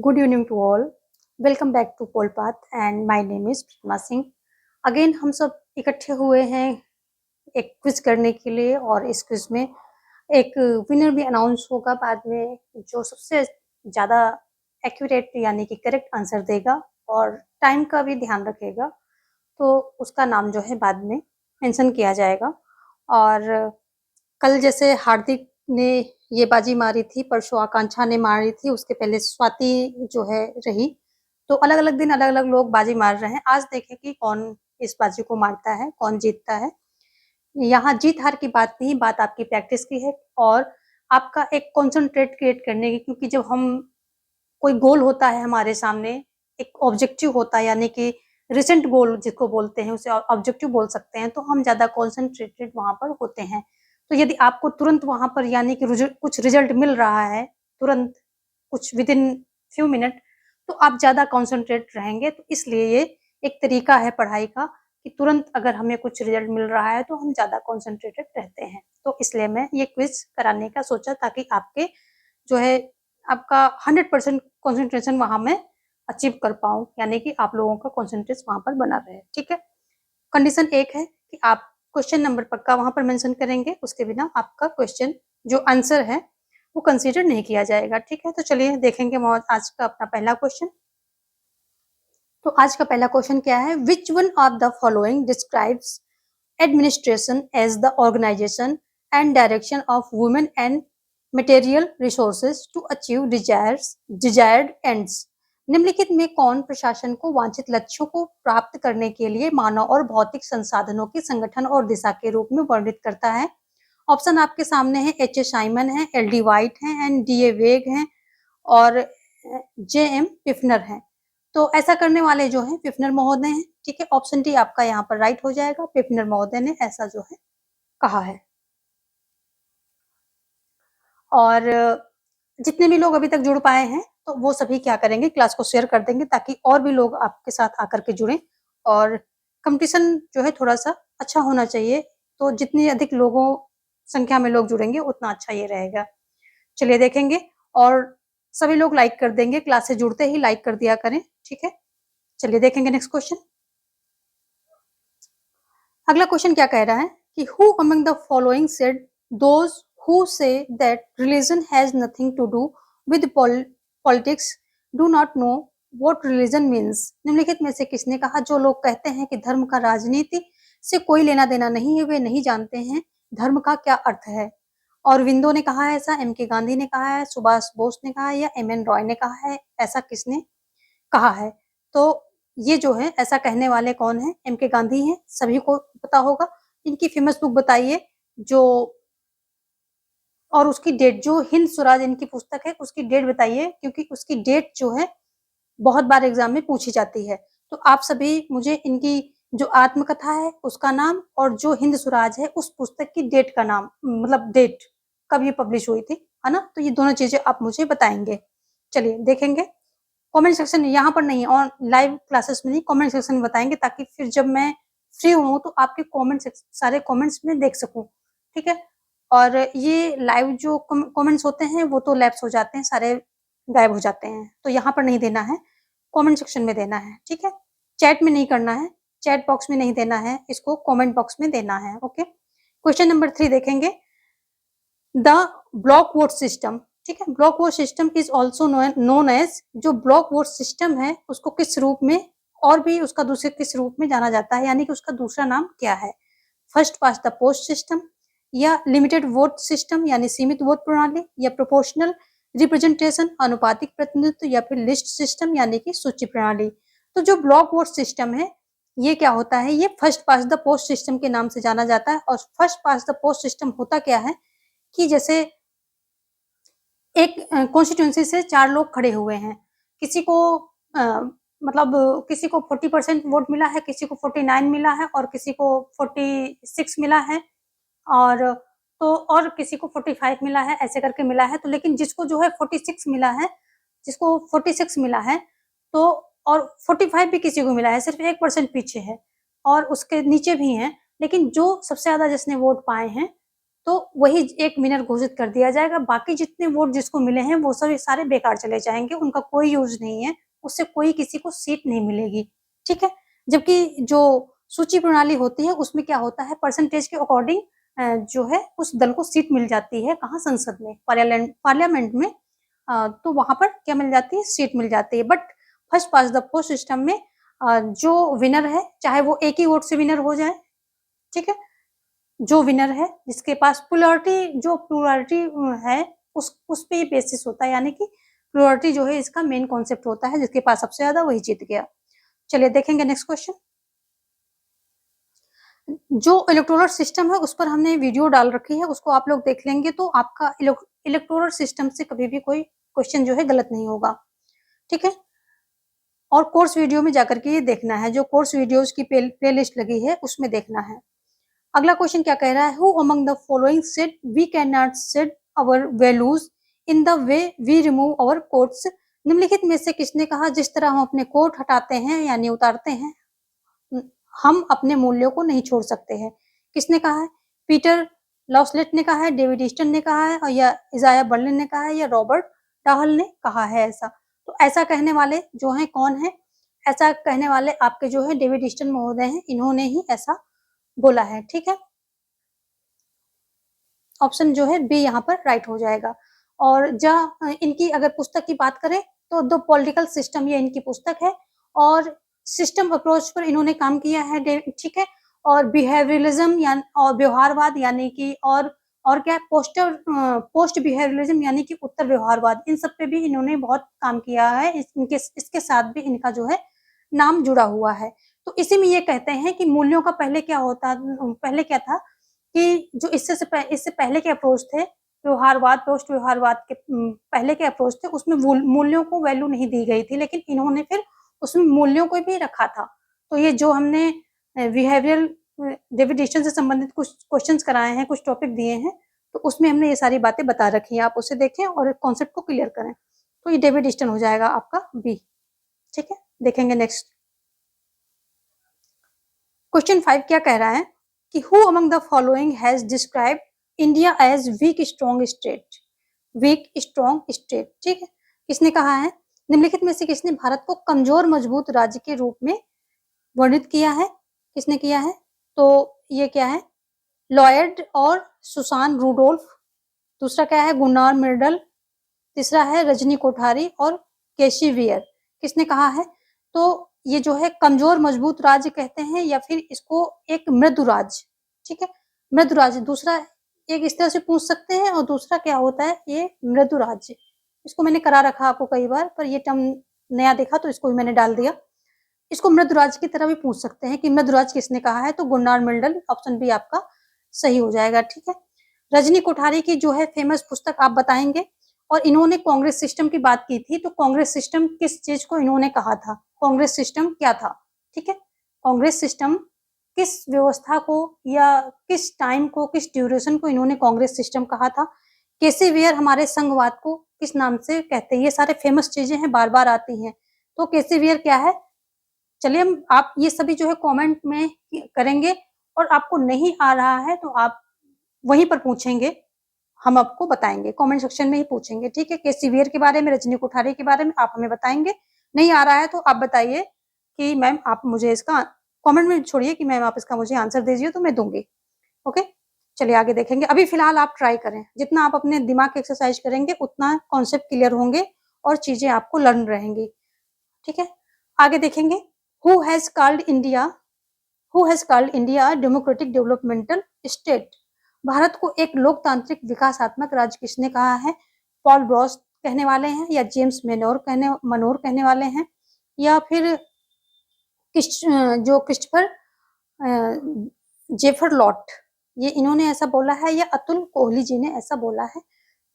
Good evening to all. Welcome back to Polpath and my name is Pratma Singh. Again हम सब इकट्ठे हुए हैं एक क्विज करने के लिए और इस क्विज में एक विनर भी अनाउंस होगा बाद में जो सबसे ज़्यादा एक्यूरेट यानी कि करेक्ट आंसर देगा और टाइम का भी ध्यान रखेगा तो उसका नाम जो है बाद में मेंशन किया जाएगा। और कल जैसे हार्दिक ने ये बाजी मारी थी, परसों आकांक्षा ने मारी थी, उसके पहले स्वाति जो है रही, तो अलग-अलग दिन अलग-अलग लोग बाजी मार रहे हैं। आज देखें कि कौन इस बाजी को मारता है, कौन जीतता है। यहाँ जीत-हार की बात नहीं, बात आपकी प्रैक्टिस की है और आपका एक कॉन्संट्रेट क्रिएट करने की, क्योंकि जब हम कोई गोल होता है हमारे सामने, एक ऑब्जेक्टिव होता है यानी कि रिसेंट गोल जिसको बोलते हैं, उसे ऑब्जेक्टिव बोल सकते हैं, तो हम ज़्यादा कॉन्संट्रेटेड वहाँ पर होते हैं। तो यदि आपको तुरंत वहाँ पर यानी कि कुछ रिजल्ट मिल रहा है, तुरंत कुछ विदिन फ्यू मिनट, तो आप ज़्यादा कॉन्संट्रेट रहेंगे। तो इसलिए ये एक तरीका है पढ़ाई का कि तुरंत अगर हमें कुछ रिजल्ट मिल रहा है तो हम ज़्यादा कॉन्संट्रेटेड रहते हैं। तो इसलिए मैं ये क्विज कराने का सोचा ताकि आपके जो है आपका 100% कंसंट्रेशन वहाँ मैं अचीव कर पाऊँ, यानी कि आप लोगों का कंसंट्रेशन वहाँ पर बना रहे, ठीक है। कंडीशन एक है कि आप क्वेश्चन नंबर पक्का वहाँ पर मेंशन करेंगे, उसके बिना आपका क्वेश्चन जो आंसर है वो कंसीडर नहीं किया जाएगा, ठीक है। तो चलिए देखेंगे आज का अपना पहला क्वेश्चन। तो आज का पहला क्वेश्चन क्या है, which one of the following describes administration as the organisation and direction of women and material resources to achieve desired ends. निम्नलिखित में कौन प्रशासन को वांछित लक्ष्यों को प्राप्त करने के लिए मानव और भौतिक संसाधनों के संगठन और दिशा के रूप में वर्णित करता है। ऑप्शन आपके सामने है, एच ए साइमन है, एल डी वाइट है एंड डी ए वेग है और जे एम पिफनर है। तो ऐसा करने वाले जो है पिफनर महोदय हैं, ठीक है। ऑप्शन डी आपका यहाँ पर राइट हो जाएगा, पिफनर महोदय ने ऐसा जो है कहा है। और जितने भी लोग अभी तक जुड़ पाए हैं तो वो सभी क्या करेंगे, क्लास को शेयर कर देंगे ताकि और भी लोग आपके साथ आकर के जुड़ें और कंपटीशन जो है थोड़ा सा अच्छा होना चाहिए। तो जितनी अधिक लोगों संख्या में लोग जुड़ेंगे उतना अच्छा ये रहेगा। चलिए देखेंगे और सभी लोग लाइक कर देंगे, क्लास से जुड़ते ही लाइक कर दिया करें, ठीक है। चलिए देखेंगे नेक्स्ट क्वेश्चन। अगला क्वेश्चन क्या कह रहा है कि who among the following said those who say that religion has nothing to do with politics do not know what religion means। निम्नलिखित में से किसने कहा, जो लोग कहते हैं कि धर्म का राजनीति से कोई लेना देना नहीं है, वे नहीं जानते हैं धर्म का क्या अर्थ है। और विंदो ने कहा है ऐसा, एम के गांधी ने कहा है, सुभाष बोस ने कहा है या एम एन रॉय ने कहा है, ऐसा किसने कहा है। तो ये जो है ऐसा कहने वाले कौन है, एम के गांधी हैं, सभी को पता होगा। इनकी फेमस बुक बताइए जो, और उसकी डेट, जो हिंद स्वराज इनकी पुस्तक है उसकी डेट बताइए, क्योंकि उसकी डेट जो है बहुत बार एग्जाम में पूछी जाती है। तो आप सभी मुझे इनकी जो आत्मकथा है उसका नाम और जो हिंद स्वराज है उस पुस्तक की डेट का नाम, मतलब डेट कब ये पब्लिश हुई थी, है ना। तो ये दोनों चीजें आप मुझे बताएंगे। चलिए देखेंगे कमेंट सेक्शन, यहाँ पर नहीं, और लाइव क्लासेस में नहीं, कमेंट सेक्शन में बताएंगे ताकि फिर जब मैं फ्री हूँ तो आपके कमेंट सारे कमेंट्स में देख सकूं, ठीक है। और ये लाइव जो कमेंट्स होते हैं वो तो लैप्स हो जाते हैं, सारे गायब हो जाते हैं, तो यहाँ पर नहीं देना है, कमेंट सेक्शन में देना है, ठीक है। चैट में नहीं करना है, चैट बॉक्स में नहीं देना है, इसको कमेंट बॉक्स में देना है, ओके। क्वेश्चन नंबर 3 देखेंगे, द ब्लॉक वोट सिस्टम, ठीक है। Block vote system is also known as, जो ब्लॉक वोट सिस्टम है उसको किस रूप में और भी उसका दूसरे किस रूप में जाना जाता है, यानी कि उसका दूसरा नाम क्या है। First pass the post system, या लिमिटेड वोट सिस्टम यानी सीमित वोट प्रणाली, या प्रोपोर्शनल रिप्रेजेंटेशन अनुपातिक प्रतिनिधित्व, या फिर लिस्ट सिस्टम यानी कि सूची प्रणाली। तो जो ब्लॉक वोट सिस्टम है ये क्या होता है, ये first pass the post system के नाम से जाना जाता है। और first pass the post system होता क्या है कि जैसे एक कॉन्स्टिट्यूंसी से 4 लोग खड़े हुए हैं, किसी को मतलब किसी को 40% वोट मिला है, किसी को 49 मिला है और किसी को 46 मिला है, और तो और किसी को 45 मिला है, ऐसे करके मिला है। तो लेकिन जिसको जो है 46 मिला है, जिसको 46 मिला है, तो और 45 भी किसी को मिला है, सिर्फ 1% पीछे है और उसके नीचे भी हैं, लेकिन जो सबसे ज्यादा जिसने वोट पाए हैं तो वही एक विनर घोषित कर दिया जाएगा। बाकी जितने वोट जिसको मिले हैं वो सब सारे बेकार चले जाएंगे, उनका कोई यूज नहीं है, उससे कोई किसी को सीट नहीं मिलेगी। ठीक है, जबकि जो सूची प्रणाली होती है उसमें क्या होता है, परसेंटेज के अकॉर्डिंग जो है उस दल को सीट मिल जाती है, कहाँ, संसद में, पार्लियामेंट में। तो वहां पर क्या मिल जाती है, सीट मिल जाती है। But first pass the post system में जो विनर है, चाहे वो एक ही वोट से विनर हो जाए, ठीक है, जो विनर है जिसके पास प्लुरलिटी है उस पे बेसिस होता है, यानी कि प्लुरलिटी जो है इसका मेन कॉन्सेप्ट होता है, जिसके पास सबसे ज्यादा वही जीत गया। चलिए देखेंगे नेक्स्ट क्वेश्चन। जो इलेक्टोरल सिस्टम है उस पर हमने वीडियो डाल रखी है, उसको आप लोग देख लेंगे तो आपका इलेक्टोरल सिस्टम से कभी भी कोई क्वेश्चन जो है गलत नहीं होगा। ठीक है, और कोर्स वीडियो में जाकर के ये देखना है, जो कोर्स वीडियोस की प्लेलिस्ट लगी है उसमें देखना है। अगला क्वेश्चन क्या कह रहा है, who among the following said we can not set our values in the way we remove our coats. निम्नलिखित में से किसने कहा जिस तरह हम अपने कोट हटाते हैं यानी उतारते हैं, हम अपने मूल्यों को नहीं छोड़ सकते हैं। किसने कहा है, पीटर लॉसलेट ने कहा है, डेविड ईस्टन ने कहा है, और या इजाया बर्लिन ने कहा है, या रॉबर्ट डाहल ने कहा है ऐसा। तो ऐसा कहने वाले जो हैं कौन है, ऐसा कहने वाले आपके जो है डेविड ईस्टन महोदय हैं, इन्होंने ही ऐसा बोला है। ठीक है, ऑप्शन जो है बी यहाँ पर राइट हो जाएगा। और जहाँ इनकी अगर पुस्तक की बात करें तो द पॉलिटिकल सिस्टम, ये इनकी पुस्तक है, और सिस्टम अप्रोच पर इन्होंने काम किया है। ठीक है, और बिहेवियरलिज्म यानी और व्यवहारवाद यानी कि और क्या, पोस्ट बिहेवियरलिज्म यानी कि उत्तर व्यवहारवाद, इन सब पे भी इन्होंने बहुत काम किया है। इसके साथ भी इनका जो है नाम जुड़ा हुआ है। तो इसी में ये कहते हैं कि मूल्यों का पहले क्या था कि जो इससे पहले के अप्रोच थे, व्यवहारवाद, पोस्ट व्यवहारवाद के पहले के अप्रोच थे, उसमें मूल्यों को वैल्यू नहीं दी गई थी, लेकिन इन्होंने फिर उसमें मूल्यों को भी रखा था। तो ये जो हमने बिहेवियरल डेविड ईस्टन से संबंधित कुछ क्वेश्चंस कराए हैं, कुछ टॉपिक दिए हैं, तो उसमें हमने ये सारी बातें बता रखी है, आप उसे देखें और कॉन्सेप्ट को क्लियर करें। तो ये डेविड ईस्टन हो जाएगा आपका बी। ठीक है, देखेंगे नेक्स्ट क्वेश्चन 5 क्या कह रहा है कि who among the following has describe India as weak strong state, weak strong state. ठीक है, किसने कहा है, निम्नलिखित में से किसने भारत को कमजोर मजबूत राज्य के रूप में वर्णित किया है, किसने किया है, तो ये क्या है, लॉयड और सुसान रूडोल्फ, दूसरा क्या है, गुन्नार मिर्डल, तीसरा है रजनी कोठारी, और केशी वियर। किसने कहा है, तो ये जो है कमजोर मजबूत राज्य कहते हैं, या फिर इसको एक मृदु राज्य। ठीक है, मृदु राज्य, दूसरा एक इस तरह से पूछ सकते हैं, और दूसरा क्या होता है, ये मृदु राज्य। इसको मैंने करा रखा आपको कई बार, पर ये टर्म नया देखा तो इसको भी मैंने डाल दिया। इसको मृदु राज्य की तरह भी पूछ सकते हैं कि मृदु राज्य किसने कहा है, तो गुन्नार मिर्डल, ऑप्शन बी आपका सही हो जाएगा। ठीक है, रजनी कोठारी की जो है फेमस पुस्तक आप बताएंगे, और इन्होंने कांग्रेस सिस्टम की बात की थी, तो कांग्रेस सिस्टम किस चीज को इन्होंने कहा था, कांग्रेस सिस्टम क्या था। ठीक है, कांग्रेस सिस्टम किस व्यवस्था को या किस टाइम को, किस ड्यूरेशन को इन्होंने कांग्रेस सिस्टम कहा था। केसी वेयर हमारे संघवाद को किस नाम से कहते हैं, ये सारे फेमस चीजें हैं, बार बार आती हैं। तो केसी वेयर क्या है, चलिए आप ये सभी जो है कमेंट में करेंगे, और आपको नहीं आ रहा है तो आप वहीं पर पूछेंगे, हम आपको बताएंगे, कमेंट सेक्शन में ही पूछेंगे। ठीक है, केसी वेयर के बारे में, रजनी कोठारी के बारे में आप हमें बताएंगे। नहीं आ रहा है तो आप बताइए कि मैम आप मुझे इसका कमेंट में छोड़िए कि मैम आप इसका मुझे आंसर दीजिए, तो मैं दूंगी। ओके, चलिए आगे देखेंगे। अभी फिलहाल आप ट्राई करें, जितना आप अपने दिमाग की एक्सरसाइज करेंगे उतना कॉन्सेप्ट क्लियर होंगे और चीजें आपको लर्न रहेंगी। ठीक है, आगे देखेंगे। Who has called India democratic developmental state. Bharat को एक लोकतांत्रिक विकासात्मक राज्य किसने कहा है, पॉल ब्रॉस कहने वाले हैं, या जेम्स मनोर कहने वाले हैं, या फिर जो क्रिस्टोफर जेफर लॉट, ये इन्होंने ऐसा बोला है, या अतुल कोहली जी ने ऐसा बोला है।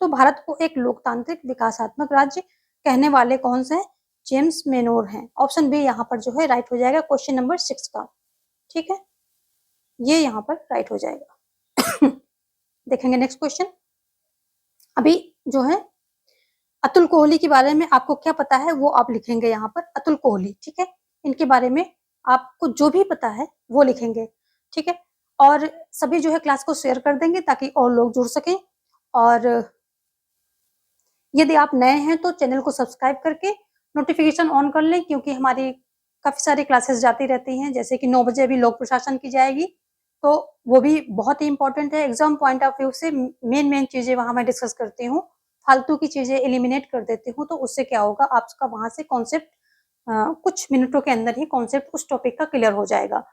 तो भारत को एक लोकतांत्रिक विकासात्मक राज्य कहने वाले कौन से हैं, जेम्स मेनोर हैं। ऑप्शन बी यहाँ पर जो है राइट हो जाएगा क्वेश्चन नंबर 6 का। ठीक है, ये यहाँ पर राइट हो जाएगा। देखेंगे नेक्स्ट क्वेश्चन। अभी जो है अतुल कोहली के बारे में आपको क्या पता है वो आप लिखेंगे यहाँ पर, अतुल कोहली। ठीक है, इनके बारे में आपको जो भी पता है वो लिखेंगे। ठीक है, और सभी जो है क्लास को शेयर कर देंगे ताकि और लोग जुड़ सकें। और यदि आप नए हैं तो चैनल को सब्सक्राइब करके नोटिफिकेशन ऑन कर लें, क्योंकि हमारी काफ़ी सारी क्लासेस जाती रहती हैं, जैसे कि 9 बजे अभी लोक प्रशासन की जाएगी, तो वो भी बहुत ही इंपॉर्टेंट है। एग्जाम पॉइंट ऑफ व्यू से मेन चीज़ें वहाँ मैं डिस्कस करती हूँ, फालतू की चीज़ें एलिमिनेट कर देती हूँ, तो उससे क्या होगा, आपका वहाँ से कॉन्सेप्ट कुछ मिनटों के अंदर ही कॉन्सेप्ट उस टॉपिक का क्लियर हो जाएगा।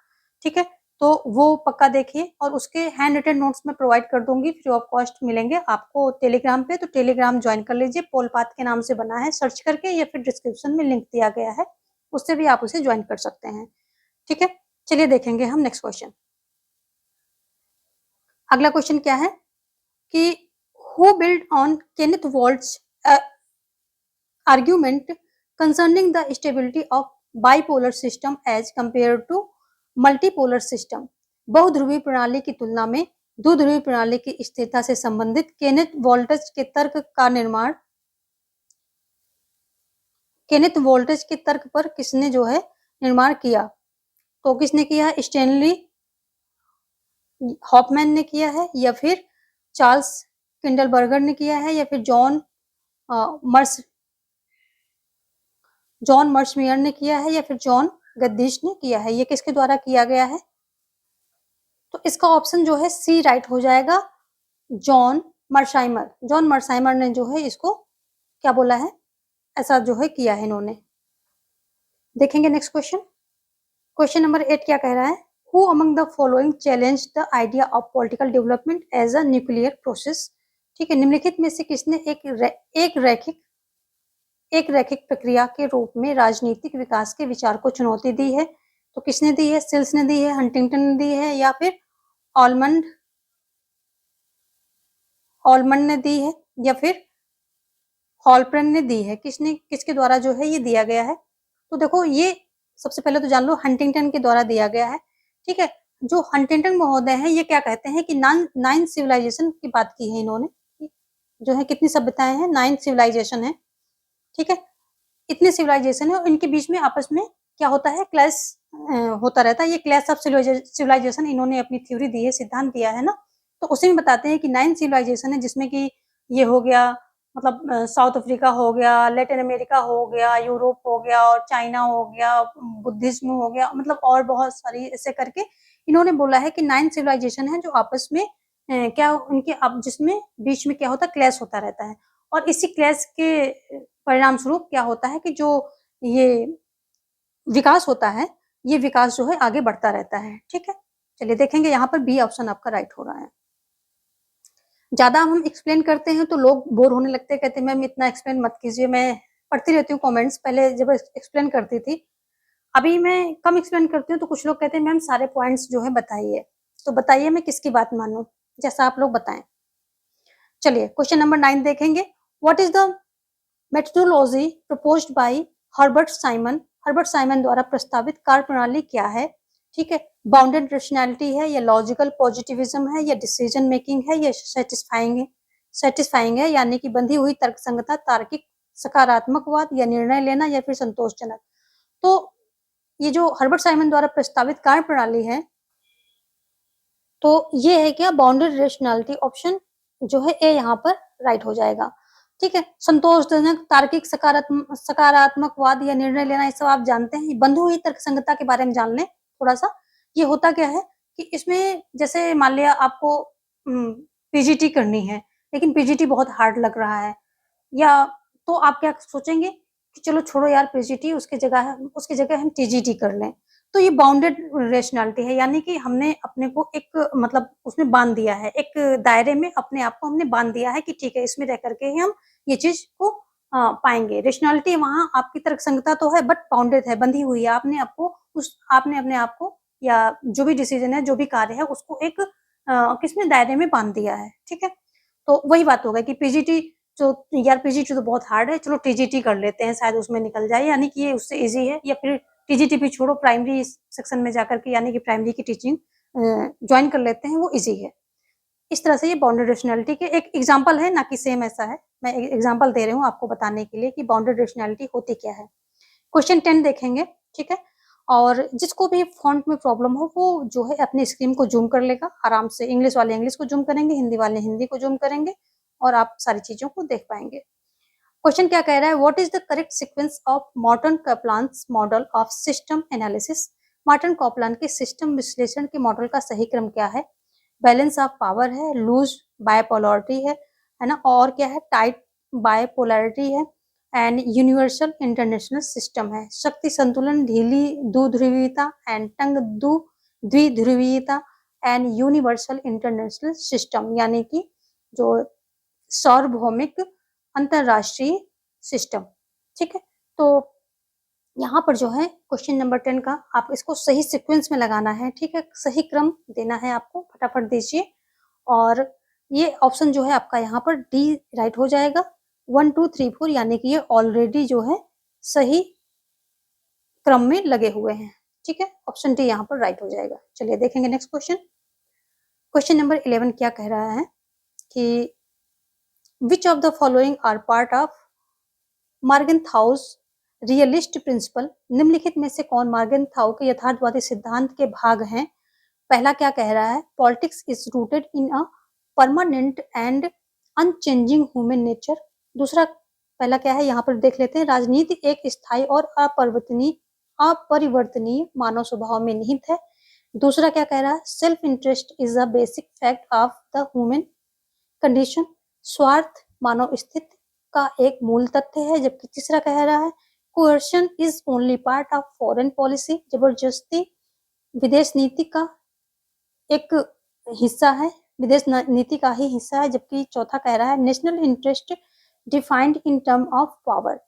ठीक है, तो वो पक्का देखिए। और उसके हैंड रिटन नोट्स मैं प्रोवाइड कर दूंगी, फ्री ऑफ कॉस्ट मिलेंगे आपको टेलीग्राम पे, तो टेलीग्राम ज्वाइन कर लीजिए। पोल पाथ के नाम से बना है, सर्च करके, या फिर डिस्क्रिप्शन में लिंक दिया गया है, उससे भी आप उसे ज्वाइन कर सकते हैं। ठीक है, चलिए देखेंगे हम नेक्स्ट क्वेश्चन। अगला क्वेश्चन क्या है कि who build on Kenneth vaults argument concerning the stability of bipolar system as compared to multipolar system। बहुध्रुवी प्रणाली की तुलना में द्विध्रुवी प्रणाली की स्थिरता से संबंधित केनेथ वोल्टेज के तर्क का निर्माण, केनेथ वोल्टेज के तर्क पर किसने जो है निर्माण किया? तो किसने किया है? स्टैनली हॉफमैन ने किया है, या फिर चार्ल्स किंडलबर्गर ने किया है, या फिर जॉन मर्समियर ने किया है, या फिर जॉन गद्दिश ने किया है। ये किसके द्वारा किया गया है? तो इसका ऑप्शन जो है सी राइट हो जाएगा, जॉन मर्साइमर। जॉन मर्साइमर ने जो है इसको क्या बोला है, ऐसा जो है किया है इन्होंने। देखेंगे नेक्स्ट क्वेश्चन। क्वेश्चन नंबर 8 क्या कह रहा है? Who among the following challenge the idea of political development as a nuclear process. ठीक है, निम्नलिखित में से किसने एक रैखिक प्रक्रिया के रूप में राजनीतिक विकास के विचार को चुनौती दी है? तो किसने दी है? सिल्स ने दी है, हंटिंगटन ने दी है, या फिर ऑलमंड ने दी है, या फिर हॉलप्रेन ने दी है? किसके द्वारा जो है ये दिया गया है? तो देखो, ये सबसे पहले तो जान लो हंटिंगटन के द्वारा दिया गया है। ठीक है, जो हंटिंगटन महोदय हैं ये क्या कहते हैं कि 9 सिविलाइजेशन की बात की है इन्होंने, जो है कितनी सभ्यताएं हैं? 9 सिविलाइजेशन है। ठीक है, इतने सिविलाइजेशन है और इनके बीच में आपस में क्या होता है? क्लैश होता रहता है। ये क्लैश ऑफ सिविलाइजेशन इन्होंने अपनी थ्योरी दी है, सिद्धांत दिया है ना, तो उसी में बताते हैं कि 9 सिविलाइजेशन है, जिसमें कि ये हो गया, मतलब साउथ अफ्रीका हो गया, लैटिन अमेरिका हो गया, यूरोप हो गया, और चाइना हो गया, बुद्धिज्म हो गया, मतलब और बहुत सारी ऐसे करके इन्होंने बोला है कि 9 सिविलाइजेशन है जो आपस में क्या उनके अब जिसमें बीच में क्या होता है? क्लैश होता रहता है। और इसी क्लैश के परिणाम स्वरूप क्या होता है कि जो ये विकास होता है, ये विकास जो है आगे बढ़ता रहता है। ठीक है, चलिए देखेंगे, यहाँ पर बी ऑप्शन आपका राइट हो रहा है। ज्यादा हम एक्सप्लेन करते हैं तो लोग बोर होने लगते हैं, कहते हैं मैम इतना एक्सप्लेन मत कीजिए। मैं पढ़ती रहती हूँ कमेंट्स, पहले जब एक्सप्लेन करती थी, अभी मैं कम एक्सप्लेन करती हूँ, तो कुछ लोग कहते हैं मैम सारे पॉइंट्स जो है बताइए। तो बताइए मैं किसकी बात मानूं, जैसा आप लोग बताएं। चलिए क्वेश्चन नंबर 9 देखेंगे। What is the methodology proposed by Herbert Simon? Herbert Simon द्वारा प्रस्तावित कार्य प्रणाली क्या है? ठीक है, बाउंडेड रेशनैलिटी है, या लॉजिकल पॉजिटिविज्म है, या डिसीजन मेकिंग है, या सेटिस्फाइंग है, यानी कि बंधी हुई तर्कसंगता, तार्किक सकारात्मकवाद, या निर्णय लेना, या फिर संतोषजनक। तो ये जो हर्बर्ट साइमन द्वारा प्रस्तावित कार्य प्रणाली है, तो ये है क्या? Bounded rationality. ऑप्शन जो है ए यहाँ पर राइट हो जाएगा। ठीक है, संतोषजनक, तार्किक, सकारात्मकवाद, या निर्णय लेना, ये सब आप जानते हैं। बंधु हुई तर्कसंगता के बारे में जान लें थोड़ा सा। ये होता क्या है कि इसमें जैसे मान लिया आपको पीजीटी करनी है, लेकिन पीजीटी बहुत हार्ड लग रहा है, या तो आप क्या सोचेंगे कि चलो छोड़ो यार पीजीटी, उसकी जगह हम टीजीटी कर लें। तो ये बाउंडेड रेशनैलिटी है, यानी कि हमने अपने को एक मतलब उसमें बांध दिया है, एक दायरे में अपने आप को हमने बांध दिया है कि ठीक है इसमें रह करके ही हम ये चीज को पाएंगे। रेशनैलिटी वहाँ आपकी तर्कसंगता तो है, बट बाउंडेड है, बंधी हुई है। आपने अपने आप को या जो भी डिसीजन है, जो भी कार्य है, उसको एक किसमें दायरे में बांध दिया है। ठीक है, तो वही बात हो गई कि पीजीटी जो यार पीजीटी तो बहुत हार्ड है, चलो टीजीटी कर लेते हैं, शायद उसमें निकल जाए, यानी कि ये उससे इजी है। या फिर टीजीटी भी छोड़ो, प्राइमरी सेक्शन में जाकर के यानी कि प्राइमरी की टीचिंग ज्वाइन कर लेते हैं, वो इजी है। इस तरह से ये बाउंडेड रेशनैलिटी के एक एग्जांपल है, ना कि सेम ऐसा है। मैं एक एग्जांपल दे रही हूँ आपको बताने के लिए कि बाउंडेड रेशनैलिटी होती क्या है। क्वेश्चन 10 देखेंगे। ठीक है, और जिसको भी फ़ॉन्ट में प्रॉब्लम हो वो जो है अपनी स्क्रीन को ज़ूम कर लेगा आराम से। इंग्लिश वाले इंग्लिश को ज़ूम करेंगे, हिंदी वाले हिंदी को ज़ूम करेंगे और आप सारी चीज़ों को देख पाएँगे। क्वेश्चन क्या कह रहा है, what is the correct sequence of Morton Kaplan's model of system analysis? Morton Kaplan के सिस्टम विश्लेषण के मॉडल का सही क्रम क्या है? बैलेंस ऑफ पावर है, लूज बायपोलरिटी है ना, और क्या है, टाइट बायपोलरिटी है, एंड यूनिवर्सल इंटरनेशनल सिस्टम है। शक्ति संतुलन, ढीली दुध्रुवीयता एंड तंग द्विध्रुवीयता एंड यूनिवर्सल इंटरनेशनल सिस्टम, यानी कि जो सार्वभौमिक अंतरराष्ट्रीय सिस्टम। ठीक है, तो यहाँ पर जो है क्वेश्चन नंबर 10 का आप इसको सही सीक्वेंस में लगाना है। ठीक है, सही क्रम देना है आपको, फटाफट दीजिए। और ये ऑप्शन जो है आपका यहाँ पर डी राइट हो जाएगा। 1 2 3 4 यानी कि ये ऑलरेडी जो है सही क्रम में लगे हुए हैं। ठीक है, ऑप्शन डी यहाँ पर राइट हो जाएगा। चलिए देखेंगे नेक्स्ट क्वेश्चन। क्वेश्चन नंबर 11 क्या कह रहा है कि which of the following are part of Morgenthau's realist principle? निम्नलिखित में से कौन मार्गेनथाउ के यथार्थवादी सिद्धांत के भाग हैं? पहला क्या कह रहा है, politics is rooted in a permanent and unchanging human nature. दूसरा पहला क्या है यहाँ पर देख लेते हैं, राजनीति एक स्थायी और अपरिवर्तनीय मानव स्वभाव में निहित है। दूसरा क्या कह रहा है, self interest is a basic fact of the human condition. स्वार्थ मानव स्थिति का एक मूल तथ्य है। जबकि तीसरा कह रहा है, coercion is only part of foreign policy, जबरदस्ती विदेश नीति का एक हिस्सा है, विदेश नीति का ही हिस्सा है। जबकि चौथा कह रहा है, national interest defined in term of power,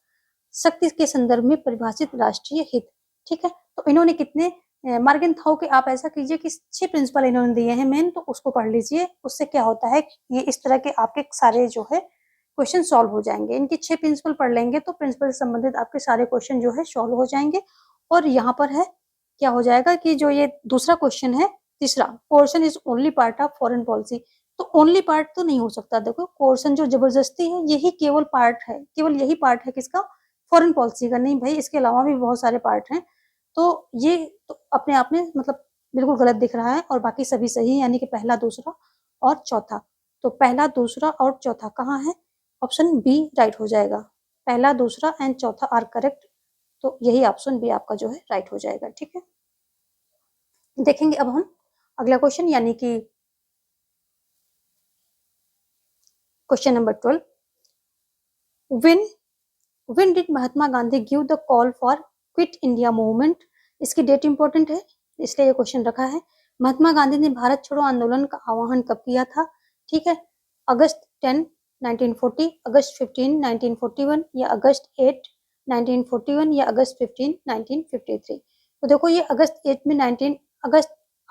शक्ति के संदर्भ में परिभाषित राष्ट्रीय हित। ठीक है, तो इन्होंने कितने मार्गेनथाउ के, आप ऐसा कीजिए कि 6 प्रिंसिपल इन्होंने दिए हैं मेन, तो उसको पढ़ लीजिए। उससे क्या होता है, ये इस तरह के आपके सारे जो है क्वेश्चन सॉल्व हो जाएंगे। इनके 6 प्रिंसिपल पढ़ लेंगे तो प्रिंसिपल से संबंधित आपके सारे क्वेश्चन जो है सॉल्व हो जाएंगे। और यहाँ पर है क्या हो जाएगा कि जो ये दूसरा क्वेश्चन है, तीसरा, coercion is only part of foreign policy, तो ओनली पार्ट तो नहीं हो सकता। देखो कोercion जो जबरदस्ती है यही केवल पार्ट है, केवल यही पार्ट है किसका, फॉरेन पॉलिसी का। नहीं भाई, इसके अलावा भी बहुत सारे पार्ट हैं। तो ये तो अपने आप में मतलब बिल्कुल गलत दिख रहा है, और बाकी सभी सही, यानी कि पहला, दूसरा और चौथा। तो पहला, दूसरा और चौथा कहाँ है, ऑप्शन बी राइट हो जाएगा। पहला, दूसरा एंड चौथा आर करेक्ट, तो यही ऑप्शन बी आपका जो है राइट हो जाएगा। ठीक है, देखेंगे अब हम अगला क्वेश्चन, यानी कि question number 12। When did Mahatma Gandhi give the call for quit India movement? इसकी डेट इंपॉर्टेंट है इसलिए ये क्वेश्चन रखा है। महात्मा गांधी ने भारत छोड़ो आंदोलन का आह्वान कब किया था? ठीक है, अगस्त 10 1940, अगस्त 15 1941, या अगस्त 8 1941, या अगस्त 15 1953। तो देखो ये अगस्त 8 में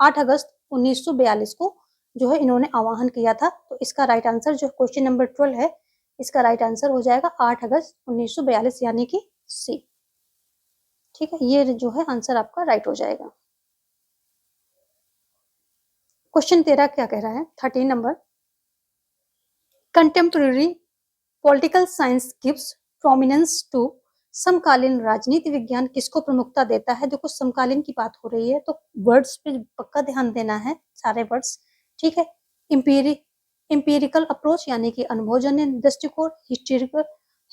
8 अगस्त 1942 को जो है इन्होंने आह्वान किया था। तो इसका राइट आंसर जो क्वेश्चन नंबर 12 है, इसका राइट आंसर हो जाएगा 8 अगस्त 1942, यानी कि सी। ठीक है, ये जो है आंसर आपका राइट हो जाएगा। क्वेश्चन 13 क्या कह रहा है, 13 number, contemporary political science gives prominence to, समकालीन राजनीति विज्ञान किसको प्रमुखता देता है? देखो समकालीन की बात हो रही है तो वर्ड्स पे पक्का ध्यान देना है, सारे वर्ड्स। ठीक है, इंपीरिकल अप्रोच यानी कि अनुभवजन्य दृष्टिकोण,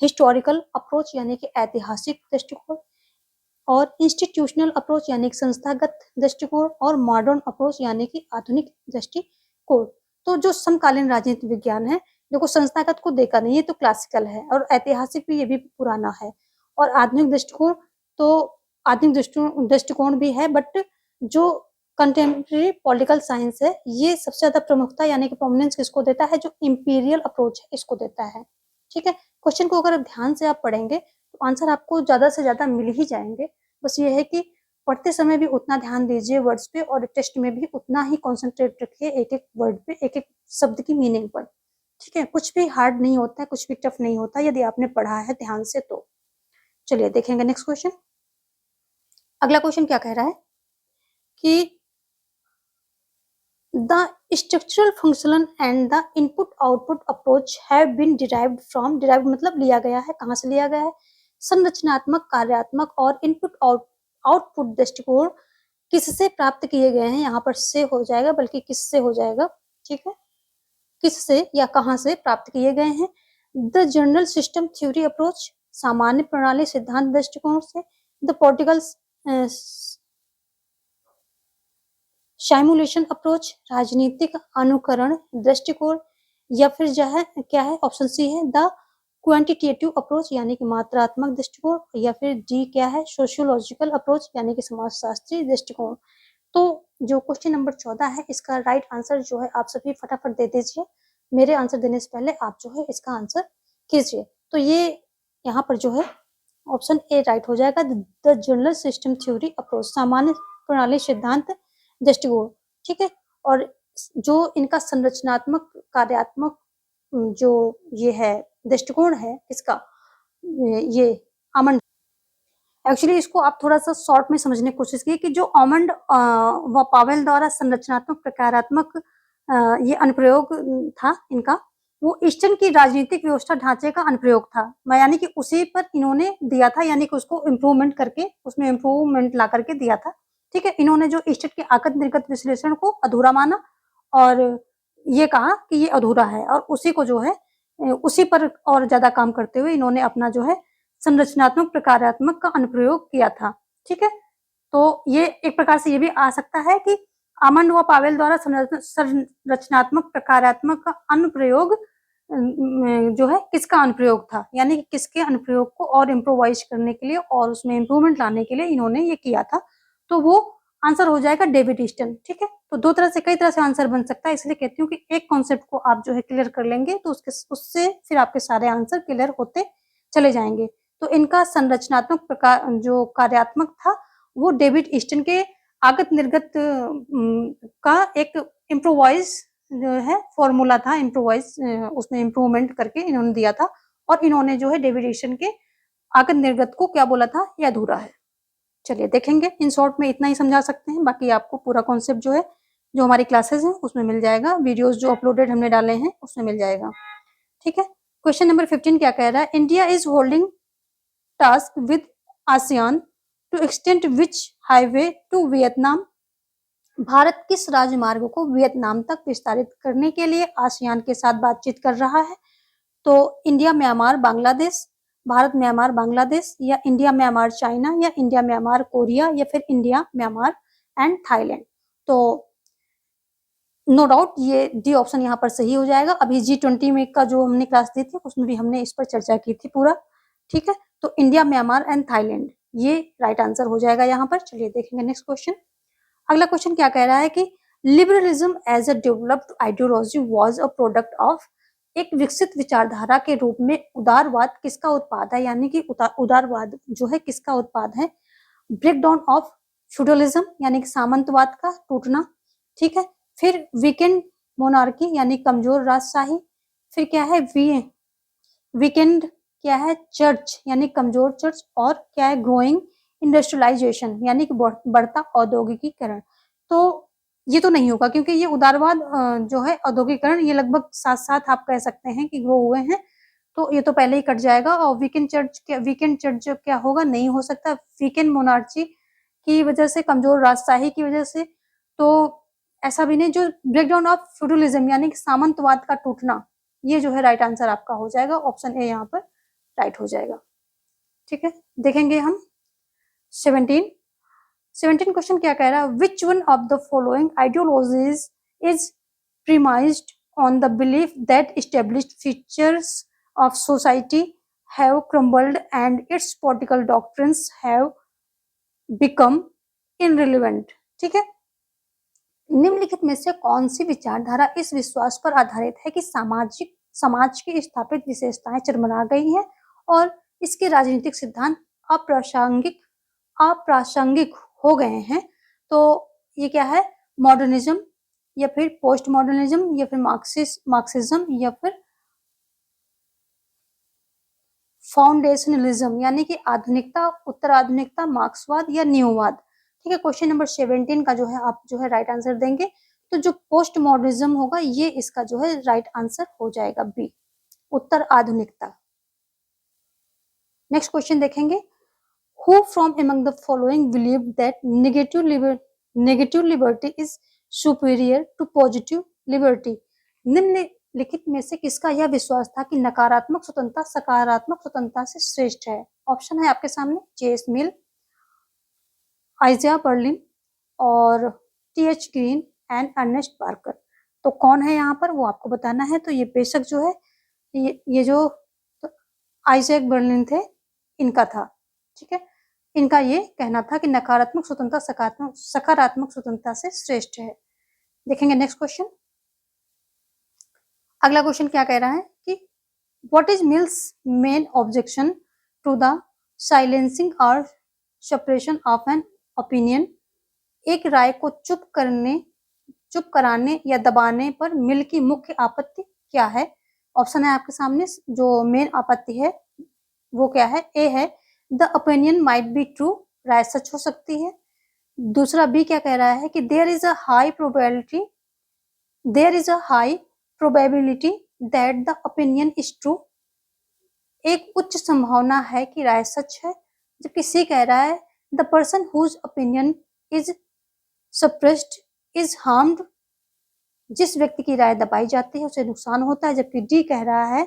हिस्टोरिकल अप्रोच यानी कि ऐतिहासिक दृष्टिकोण, और इंस्टीट्यूशनल अप्रोच यानी कि संस्थागत दृष्टिकोण, और मॉडर्न अप्रोच यानी कि आधुनिक दृष्टिकोण। तो जो समकालीन राजनीति विज्ञान है, देखो संस्थागत को देखा नहीं है तो क्लासिकल है, और ऐतिहासिक भी ये भी पुराना है, और आधुनिक दृष्टिकोण तो आधुनिक दृष्टिकोण भी है, बट जो कंटेम्प्रेरी पॉलिटिकल साइंस है ये सबसे ज्यादा प्रमुखता यानी कि प्रोमिनेंस किसको देता है, जो इंपीरियल अप्रोच है इसको देता है। ठीक है, क्वेश्चन को अगर ध्यान से आप पढ़ेंगे तो आंसर आपको ज्यादा से ज्यादा मिल ही जाएंगे। बस ये है कि पढ़ते समय भी उतना ध्यान दीजिए वर्ड्स पे, और टेस्ट में भी उतना ही कॉन्सेंट्रेट रखिए एक एक वर्ड पे, एक एक शब्द की मीनिंग पर। ठीक है, कुछ भी हार्ड नहीं होता है, कुछ भी टफ नहीं होता यदि आपने पढ़ा है ध्यान से तो। चलिए देखेंगे नेक्स्ट क्वेश्चन। अगला क्वेश्चन क्या कह रहा है कि the structural functional and the input output approach have been derived from, derived मतलब लिया गया है, कहाँ से लिया गया है, संरचनात्मक, कार्यात्मक और इनपुट आउटपुट दृष्टिकोण किससे प्राप्त किए गए हैं, यहाँ पर से हो जाएगा बल्कि किससे हो जाएगा, ठीक है, किससे या कहाँ से प्राप्त किए गए हैं। The general system theory approach, सामान्य प्रणाली सिद्धांत दृष्टिकोण से। द पॉलिटिकल साइमुलेशन अप्रोच, राजनीतिक अनुकरण दृष्टिकोण। या फिर जो है क्या है, ऑप्शन सी है द क्वांटिटेटिव अप्रोच यानी कि मात्रात्मक दृष्टिकोण। या फिर डी क्या है, सोशियोलॉजिकल अप्रोच यानी कि समाजशास्त्री दृष्टिकोण। तो जो क्वेश्चन नंबर 14 है इसका राइट आंसर जो है आप सभी फटाफट दे दीजिए, मेरे आंसर देने से पहले आप जो है इसका आंसर कीजिए। तो ये यहाँ पर जो है ऑप्शन ए राइट हो जाएगा, the general system theory approach, सामान्य प्रणाली सिद्धांत दृष्टिकोण, ठीक है। और जो इनका संरचनात्मक कार्यात्मक जो ये है दृष्टिकोण है इसका, ये आमंड, एक्चुअली इसको आप थोड़ा सा शॉर्ट में समझने की कोशिश कीजिए कि जो आमंड व पावेल द्वारा संरचनात्मक प्रकारात्मक ये अनुप्रयोग था इनका, वो ईस्टर्न की राजनीतिक व्यवस्था ढांचे का अनुप्रयोग था, यानी कि उसी पर इन्होंने दिया था, यानी कि उसको इम्प्रूवमेंट करके उसमें इम्प्रूवमेंट ला करके दिया था, ठीक है। इन्होंने जो ईस्टर्न के आगत निर्गत विश्लेषण को अधूरा माना और ये कहा कि ये अधूरा है, और उसी को जो है उसी पर और ज्यादा काम करते हुए इन्होंने अपना जो है संरचनात्मक प्रकारात्मक का अनुप्रयोग किया था, ठीक है। तो ये एक प्रकार से ये भी आ सकता है कि आमंड व पावेल द्वारा संरचनात्मक प्रकारात्मक का अनुप्रयोग जो है किसका अनुप्रयोग था, यानी कि किसके अनुप्रयोग को और इम्प्रोवाइज करने के लिए और उसमें इम्प्रूवमेंट लाने के लिए इन्होंने ये किया था। तो वो आंसर हो जाएगा डेविड ईस्टन, ठीक है। तो दो तरह से कई तरह से आंसर बन सकता है, इसलिए कहती हूँ कि एक कॉन्सेप्ट को आप जो है क्लियर कर लेंगे तो उससे फिर आपके सारे आंसर क्लियर होते चले जाएंगे। तो इनका संरचनात्मक प्रकार जो कार्यात्मक था वो डेविड ईस्टन के आगत निर्गत का एक इम्प्रोवाइज जो है फॉर्मूला था, इम्प्रोवाइज उसमें इम्प्रूवमेंट करके इन्होंने दिया था, और इन्होंने जो है डेविड ईस्टन के आगत निर्गत को क्या बोला था, ये अधूरा है। चलिए देखेंगे, इन शॉर्ट में इतना ही समझा सकते हैं, बाकी आपको पूरा कॉन्सेप्ट जो है जो हमारी क्लासेस हैं उसमें मिल जाएगा, वीडियोस जो अपलोडेड हमने डाले हैं उसमें मिल जाएगा, ठीक है। क्वेश्चन नंबर 15 क्या कह रहा है, India is holding task with ASEAN to extend which highway to Vietnam, Bharat किस राजमार्ग को वियतनाम तक विस्तारित करने के लिए आसियान के साथ बातचीत कर रहा है। तो India Myanmar Bangladesh, Bharat Myanmar Bangladesh, या इंडिया म्यांमार चाइना, या इंडिया म्यांमार कोरिया, या फिर इंडिया म्यांमार एंड थाईलैंड। तो नो डाउट ये डी ऑप्शन यहाँ पर सही हो जाएगा। अभी G20 में का जो हमने क्लास दी थी उसमें भी हमने इस पर चर्चा की थी पूरा, ठीक है। तो इंडिया म्यांमार एंड थाईलैंड ये राइट आंसर हो जाएगा यहाँ पर। चलिए देखेंगे नेक्स्ट क्वेश्चन। अगला क्वेश्चन क्या कह रहा है कि liberalism as a developed ideology was a product of, एक विकसित विचारधारा के रूप में उदारवाद किसका उत्पाद है, यानी कि उदारवाद जो है किसका उत्पाद है। ब्रेकडाउन ऑफ फ्यूडलिज्म यानी कि सामंतवाद का टूटना, ठीक है। फिर वीकेंड मोनार्की यानी कमजोर राजशाही, फिर क्या है वीकेंड क्या है चर्च यानी कमजोर चर्च, और क्या है ग्रोइंग इंडस्ट्रियलाइजेशन यानी कि बढ़ता औद्योगिकीकरण। तो ये तो नहीं होगा क्योंकि ये उदारवाद जो है औद्योगिकरण ये लगभग साथ साथ आप कह सकते हैं कि ग्रो हुए हैं, तो ये तो पहले ही कट जाएगा। और वीकेंड चर्च जो क्या होगा, नहीं हो सकता। वीकेंड मोनार्ची की वजह से, कमजोर राजशाही की वजह से, तो ऐसा भी नहीं। जो ब्रेकडाउन ऑफ फ्यूडलिज्म यानी कि सामंतवाद का टूटना, ये जो है राइट आंसर आपका हो जाएगा, ऑप्शन ए यहाँ पर राइट हो जाएगा, ठीक है। देखेंगे हम 17 क्वेश्चन क्या कह रहा है, which one of the following ideologies is premised on the belief that established features of society have crumbled and its political doctrines have become irrelevant, ठीक है। निम्नलिखित में से कौन सी विचारधारा इस विश्वास पर आधारित है कि समाज की स्थापित विशेषताएं चरमरा गई हैं और इसके राजनीतिक सिद्धांत अप्रासंगिक हो गए हैं। तो ये क्या है, मॉडर्निज्म, या फिर पोस्ट मॉडर्निज्म, या फिर मार्क्सिज्म, या फिर फाउंडेशनलिज्म यानी कि आधुनिकता, उत्तर आधुनिकता, मार्क्सवाद या न्यूवाद, ठीक है। क्वेश्चन नंबर 17 का जो है आप जो है राइट आंसर देंगे, तो जो पोस्ट मॉडर्निज्म होगा ये इसका जो है राइट आंसर हो जाएगा बी, उत्तर आधुनिकता। नेक्स्ट क्वेश्चन देखेंगे, Who from among the following believed that negative liberty is superior to positive liberty? निम्नलिखित में से किसका यह विश्वास था कि नकारात्मक स्वतंत्रता सकारात्मक स्वतंत्रता से श्रेष्ठ है? ऑप्शन है आपके सामने, जेम्स मिल, आइज़िया बर्लिन और T H. Green and Ernest Parker. तो कौन है यहाँ पर वो आपको बताना है। तो ये बेशक जो है ये जो आइजैक बर्लिन थे इनका था, ठीक है। इनका ये कहना था कि नकारात्मक स्वतंत्रता सकारात्मक स्वतंत्रता से श्रेष्ठ है। देखेंगे नेक्स्ट क्वेश्चन। अगला क्वेश्चन क्या कह रहा है कि what is Mill's main objection to the silencing और सप्रेशन ऑफ एन ओपिनियन? एक राय को चुप कराने या दबाने पर मिल की मुख्य आपत्ति क्या है? ऑप्शन है आपके सामने, जो मेन आपत्ति है वो क्या है? ए है the opinion might be true, राय सच हो सकती है। दूसरा बी क्या कह रहा है कि there is a high probability that the opinion is true, एक उच्च संभावना है कि राय सच है। जबकि सी कह रहा है the person whose opinion is suppressed is harmed, जिस व्यक्ति की राय दबाई जाती है उसे नुकसान होता है। जबकि डी कह रहा है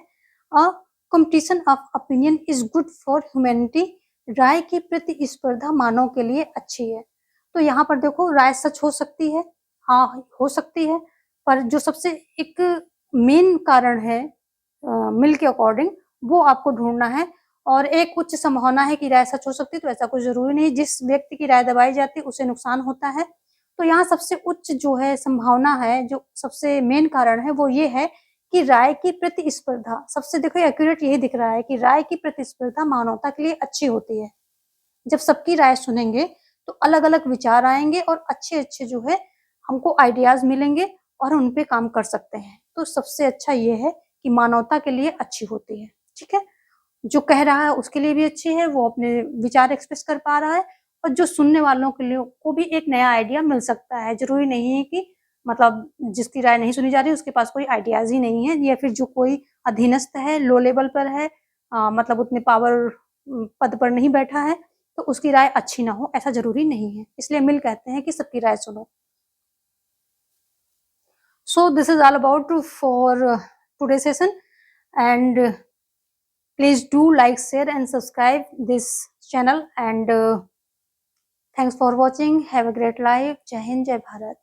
a competition of opinion is good for humanity, राय की प्रतिस्पर्धा मानव के लिए अच्छी है। तो यहाँ पर देखो राय सच हो सकती है, हाँ हो सकती है, पर जो सबसे एक मेन कारण है मिल के अकॉर्डिंग वो आपको ढूंढना है। और एक उच्च संभावना है कि राय सच हो सकती है, तो ऐसा कुछ जरूरी नहीं, जिस व्यक्ति की राय दबाई जाती है उसे नुकसान होता है। तो यहाँ सबसे उच्च जो है संभावना है, जो सबसे मेन कारण है वो ये है कि राय की प्रतिस्पर्धा, सबसे देखो एक्यूरेट यही दिख रहा है कि राय की प्रतिस्पर्धा मानवता के लिए अच्छी होती है। जब सबकी राय सुनेंगे तो अलग अलग विचार आएंगे और अच्छे अच्छे जो है हमको आइडियाज मिलेंगे और उन पे काम कर सकते हैं। तो सबसे अच्छा ये है कि मानवता के लिए अच्छी होती है, ठीक है। जो कह रहा है उसके लिए भी अच्छी है, वो अपने विचार एक्सप्रेस कर पा रहा है, और जो सुनने वालों के लिए को भी एक नया आइडिया मिल सकता है। जरूरी नहीं है कि मतलब जिसकी राय नहीं सुनी जा रही उसके पास कोई आइडियाज ही नहीं है, या फिर जो कोई अधीनस्थ है, लो लेवल पर है, मतलब उतने पावर पद पर नहीं बैठा है, तो उसकी राय अच्छी ना हो, ऐसा जरूरी नहीं है। इसलिए मिल कहते हैं कि सबकी राय सुनो। So this is all about for today's session, and please do like, share and subscribe this channel, and thanks for watching. Have a great life. Jai Hind, Jai Bharat.